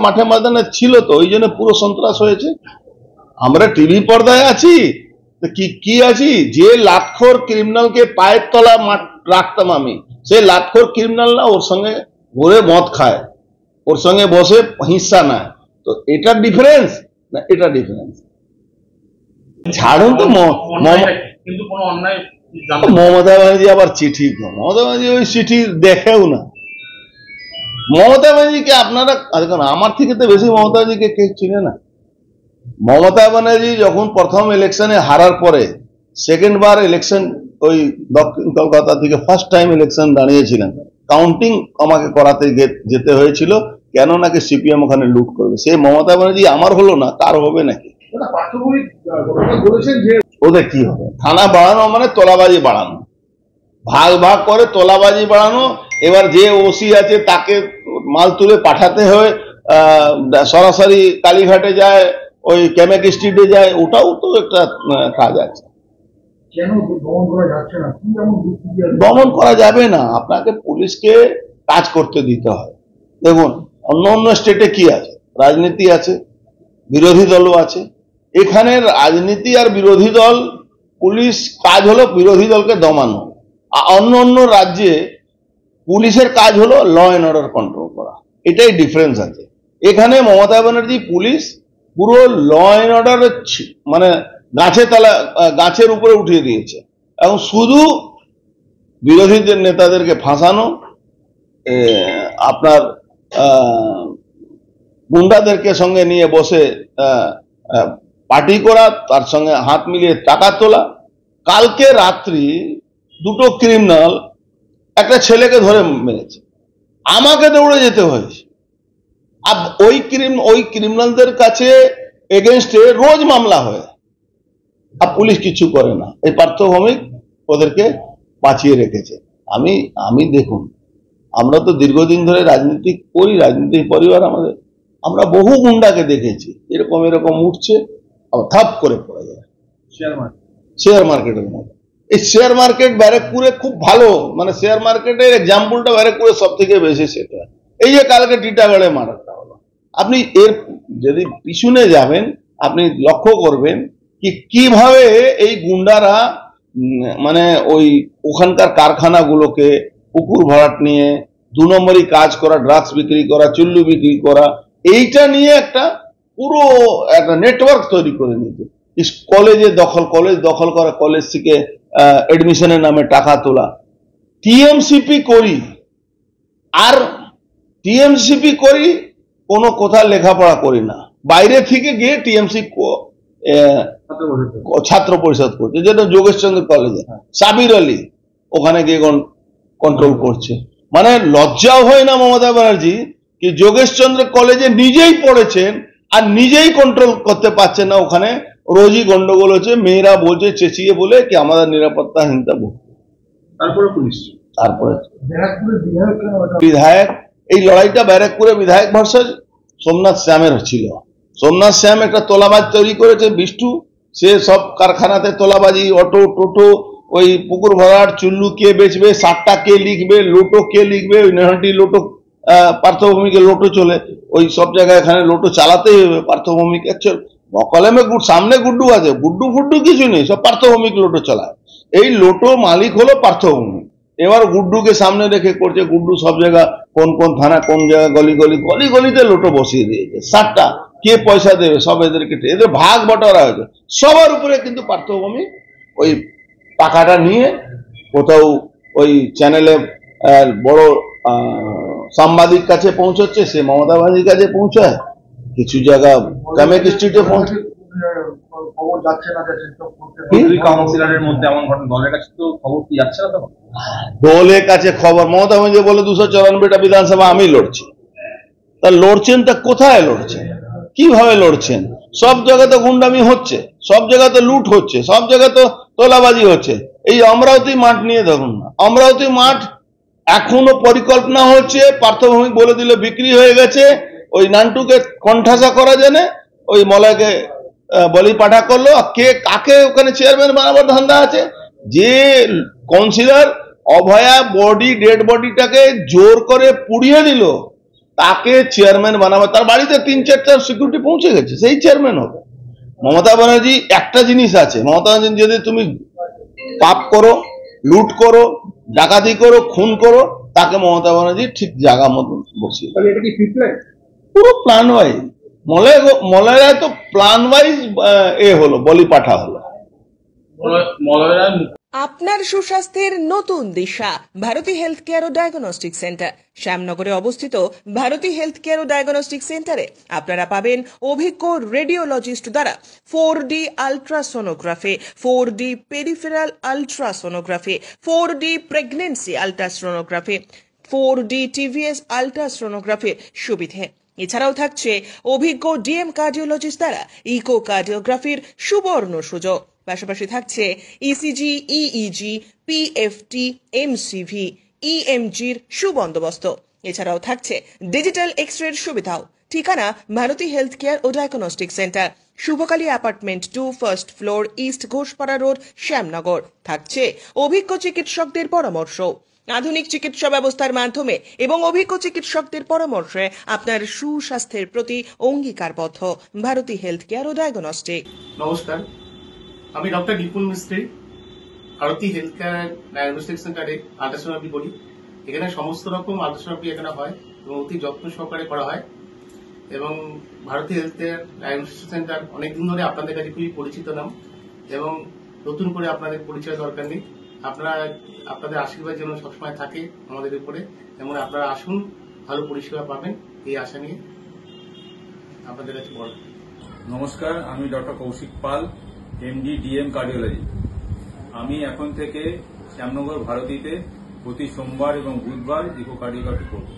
মাঠে ময়দানে ছিল, তো ওই জন্য পুরো সন্ত্রাস হয়েছে। আমরা টিভি পর্দায় আছি, কি কি আছি, যে লাটখোর ক্রিমিনালকে পায়ের তলা রাখতাম আমি, সে লাটখোর ক্রিমিনাল না ওর সঙ্গে ঘুরে মদ খায়, ওর সঙ্গে বসে হিংসা না। তো এটা ডিফারেন্স না, এটা ডিফারেন্স। ছাড়ুন তো। মমতা ব্যানার্জি আবার চিঠি, মমতা ব্যানার্জি ওই চিঠি দেখেও না। মমতা ব্যানার্জিকে আপনারা দেখুন, আমার থেকে তো বেশি মমতা ব্যানার্জিকে কে চিনে না। মমতা ব্যানার্জি যখন প্রথম ইলেকশনে হারার পরে সেকেন্ড বার ইলেকশন ওই দক্ষিণ কলকাতা থেকে ফার্স্ট টাইম ইলেকশন দাঁড়িয়েছিলেন, কাউন্টিং আমাকে করাতে যেতে হয়েছিল, কেন নাকি সিপিএম ওখানে লুট করবে। সেই মমতা ব্যানার্জি আমার হলো না, কার হবে নাকি? ওদের কি হবে? থানা বাড়ানো মানে তোলাবাজি বাড়ানো, ভাগ ভাগ করে তোলাবাজি বাড়ানো। এবার যে ওসি আছে তাকে মাল তুলে পাঠাতে হয়, সরাসরি কালীঘাটে যায়, ওই ক্যামেক স্ট্রিটে যায়, ওটাও তো একটা কাজ আছে। দমন করা যাবে না, আপনাকে পুলিশকে কাজ করতে দিতে হয়। দেখুন অন্য অন্য স্টেটে কি আছে, রাজনীতি আছে, বিরোধী দলও আছে। এখানে রাজনীতি আর বিরোধী দল, পুলিশ কাজ হলো বিরোধী দলকে দমানো। অন্য অন্য রাজ্যে পুলিশের কাজ হলো ল অ্যান্ড অর্ডার কন্ট্রোল করা, এটাই ডিফারেন্স আছে। এখানে মমতা ব্যানার্জি পুলিশ পুরো ল অ্যান্ড অর্ডার মানে গাছের উপরে উঠিয়ে দিয়েছে, এবং শুধু বিরোধীদের নেতাদেরকে ফাঁসানো, আপনার গুন্ডাদেরকে সঙ্গে নিয়ে বসে পার্টি করা, তার সঙ্গে হাত মিলিয়ে টাকা তোলা। কালকে রাত্রি দুটো ক্রিমিনাল একটা ছেলেকে ধরে মেরেছে, আমাকে দৌড়ে যেতে হয়েছে। আর ওই ক্রিমিনালদের কাছে এগেনস্টে রোজ মামলা হয়, আর পুলিশ কিছু করে না। এই পার্থ ভৌমিক ওদেরকে বাঁচিয়ে রেখেছে। আমি দেখুন, আমরা তো দীর্ঘদিন ধরে রাজনীতি করি, রাজনীতির পরিবার আমাদের, আমরা বহু গুন্ডাকে দেখেছি এরকম এরকম উঠছে, আবার থাপ করে পড়ে যায়। শেয়ার মার্কেটের মধ্যে, এই শেয়ার মার্কেট ব্যারাকপুরে খুব ভালো, মানে শেয়ার মার্কেটের এক্সাম্পলটা ব্যারাকপুরে সব থেকে বেশি সেট হয়। এই যে কালকে টিটাগড়ে মারাটা হলো, আপনি এর যদি পিছনে যাবেন আপনি লক্ষ্য করবেন কিভাবে এই গুন্ডারা মানে ওই ওখানকার কারখানাগুলোকে পুকুর ভরাট নিয়ে 2 নম্বরই কাজ করা, ড্রাগস বিক্রি করা, চুল্লু বিক্রি করা, এইটা নিয়ে একটা পুরো একটা নেটওয়ার্ক তৈরি করে নিতে। কলেজ দখল করা, কলেজ থেকে এডমিশনের নামে টাকা তোলা। টিএমসিপি করি কোনো কোথাও লেখাপড়া করি না, বাইরে থেকে গিয়ে টিএমসি ছাত্র পরিষদ করছে, যেটা যোগেশচন্দ্র কলেজে সাবির আলী ওখানে গিয়ে কন্ট্রোল করছে। মানে লজ্জাও হয় না মমতা ব্যানার্জি কি যোগেশচন্দ্র কলেজে নিজেই পড়েছেন আর নিজেই কন্ট্রোল করতে পারছেন না। ওখানে রোজই গন্ডগোল হচ্ছে, মেয়েরা বলছে চেঁচিয়ে বলে কি আমাদের নিরাপত্তাহীনতা ভুগছে। তারপরে পুলিশ, তারপরে বিধায়ক, এই লড়াইটা ব্যারাকপুরে বিধায়ক ভার্সাস সোমনাথ শ্যামের ছিল। সোমনাথ শ্যাম একটা তোলাবাজ তৈরি করেছে, বিষ্টু, সে সব কারখানাতে তোলাবাজি, অটো টোটো, ওই পুকুর ভরাট, চুল্লু কে বেচবে, সাতটা কে লিখবে, লোটো কে লিখবে, ওই নেহাটি লোটো, পার্থভূমিকে লোটো চলে, ওই সব জায়গায় এখানে লোটো চালাতেই হবে পার্থভূমিক। কলেমে সামনে গুড্ডু আছে, গুড্ডু ফুড্ডু কিছু নেই, সব পার্থভূমিক লোটো চালায়। এই লোটো মালিক হলো পার্থভূমিক। এবার গুড্ডুকে সামনে রেখে করছে, গুড্ডু সব জায়গা কোন কোন থানা, কোন জায়গায় গলিতে লোটো বসিয়ে দিয়েছে। 7টা কে পয়সা দেবে সব এদেরকে, এদের ভাগ বটারা হয়েছে সবার উপরে। কিন্তু পার্থভূমিক ওই টাকাটা নিয়ে কোথাও ওই চ্যানেলে বড় সাংবাদিক কাছে পৌঁছচ্ছে, সে মমতা ব্যানার্জির কাছে পৌঁছায়, কিছু জায়গা কামেক স্ট্রিটে পৌঁছে। দলের কাছে খবর, মমতা ব্যানার্জি বলে 294টা বিধানসভা আমি লড়ছি। তা লড়ছেনটা কোথায় লড়ছেন, কিভাবে লড়ছেন? সব জায়গাতে গুন্ডামি হচ্ছে, সব জায়গাতে লুট হচ্ছে, সব জায়গাতে তোলাবাজি হচ্ছে। এই অমরাবতী মাঠ নিয়ে দেখুন না, অমরাবতী মাঠ এখনো পরিকল্পনা হচ্ছে, পার্থভূমিক বলে দিলে বিক্রি হয়ে গেছে, ওই নান্টুকে কণ্ঠাসা করা জানে, ওই মলয়কে বলি পাঠা করলো। কে কাকে ওখানে চেয়ারম্যান বানাবার ধান্দা আছে? যে কাউন্সিলর অভয়া ডেড বডিটাকে জোর করে পুড়িয়ে দিল, তাকে চেয়ারম্যান বানাবে, তার বাড়িতে 3-4টা সিকিউরিটি পৌঁছে গেছে, সেই চেয়ারম্যান হবে। মমতা ব্যানার্জি একটা জিনিস আছে, মমতা ব্যানার্জি যদি তুমি পাপ করো, লুট করো, ডাকাতি করো, খুন করো, তাকে মমতা ব্যানার্জি ঠিক জায়গা মতন বসিয়ে, এটা কি প্রিপ্ল্যান? পুরো প্ল্যান ওয়াইজ। মলয়রায় তো প্ল্যান ওয়াইজ হলো, বলি পাঠা হলো। আপনার সুস্বাস্থ্যের নতুন দিশা ভারতী হেলথ কেয়ার ও ডায়াগনস্টিক সেন্টার। শ্যামনগরে অবস্থিত ভারতী হেলথ কেয়ার ও ডায়াগনস্টিক সেন্টারে আপনারা পাবেন অভিজ্ঞ রেডিওলজিস্ট দ্বারা 4D ultrasonography, 4D peripheral ultrasonography, 4D pregnancy ultrasonography, 4D TVS আলট্রাসোনোগ্রাফির সুবিধে। এছাড়াও থাকছে অভিজ্ঞ ডিএম কার্ডিওলজিস্ট দ্বারা ইকো কার্ডিওগ্রাফির সুবর্ণ সুযোগ। পাশাপাশি থাকছে ইসিজি, ইইজি, পিএফটি, এমসিভি, ইএমজির সুবন্দোবস্ত। এছাড়াও থাকছে ডিজিটাল এক্স-রের সুবিধাও। ঠিকানা ভারতী হেলথ কেয়ার ও diagnostic centre, Shubhakali apartment 2, first floor, east Ghoshpara road, Shyamnagar. থাকছে অভিজ্ঞ চিকিৎসকদের পরামর্শ। আধুনিক চিকিৎসা ব্যবস্থার মাধ্যমে এবং অভিজ্ঞ চিকিৎসকদের পরামর্শে আপনার সুস্বাস্থ্যের প্রতি অঙ্গীকারবদ্ধ ভারতী হেলথ কেয়ার ও ডায়াগনস্টিক। নমস্কার, আমি ডক্টর বিপুল মিস্ত্রি, ভারতী হেলথ কেয়ার ডায়াগনস্টিক সেন্টারে আল্ট্রাসোনোগ্রাফি করি। এখানে সমস্ত রকম আল্ট্রাসোনোগ্রাফি এখানে হয় এবং অতি যত্ন সহকারে করা হয়। এবং Bharati health care diagnostic centre অনেকদিন ধরে আপনাদের কাছে খুবই পরিচিত নাম, এবং নতুন করে আপনাদের পরিচয় দরকার নেই। আপনারা আপনাদের আশীর্বাদ যেন সবসময় থাকে আমাদের উপরে, যেমন আপনারা আসুন, ভালো পরিষেবা পাবেন, এই আশা নিয়ে আপনাদের কাছে বড়। নমস্কার, আমি ডক্টর কৌশিক পাল, এমডি ডিএম কার্ডিওলজি। আমি এখন থেকে শ্যামনগর ভারতীতে প্রতি সোমবার এবং বুধবার ইকোকার্ডিওগ্রাফি করব।